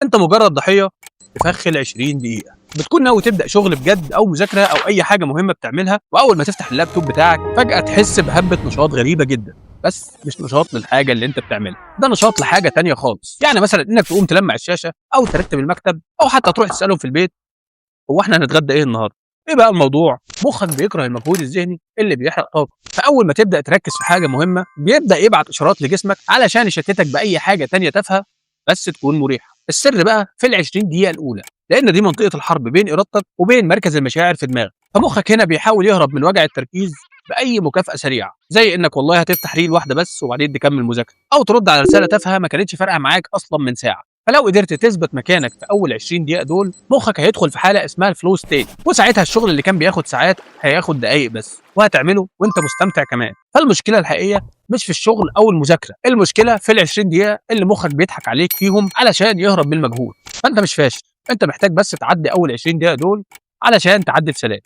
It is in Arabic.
انت مجرد ضحيه لفخ ال 20 دقيقه. بتكون ناوي تبدا شغل بجد او مذاكره او اي حاجه مهمه بتعملها، واول ما تفتح اللابتوب بتاعك فجاه تحس بهبه نشاط غريبه جدا، بس مش نشاط للحاجه اللي انت بتعملها، ده نشاط لحاجه تانية خالص. يعني مثلا انك تقوم تلمع الشاشه او ترتب المكتب او حتى تروح تسالهم في البيت هو احنا هنتغدى ايه النهارده. ايه بقى الموضوع؟ مخك بيكره المجهود الذهني اللي بيحرق طاقه، فاول ما تبدا تركز في حاجه مهمه بيبدا يبعت اشارات لجسمك علشان يشتتك باي حاجه تانية تافهه بس تكون مريحه. السر بقى في ال 20 دقيقه الاولى، لان دي منطقه الحرب بين ارادتك وبين مركز المشاعر في دماغك، فمخك هنا بيحاول يهرب من وجع التركيز باي مكافاه سريعه، زي انك والله هتفتح ريل واحده بس وبعدين تكمل مذاكره، او ترد على رساله تافهه ما كانتش فارقه معاك اصلا من ساعه. فلو قدرت تثبت مكانك في اول 20 دقيقه دول، مخك هيدخل في حاله اسمها الفلو ستيت، وساعتها الشغل اللي كان بياخد ساعات هياخد دقايق بس، وهتعمله وانت مستمتع كمان. فالمشكله الحقيقيه مش في الشغل او المذاكره، المشكله في ال 20 دقيقه اللي مخك بيضحك عليك فيهم علشان يهرب من المجهود. فانت مش فاشل، انت محتاج بس تعدي اول 20 دقيقه دول علشان تعدي في سلام.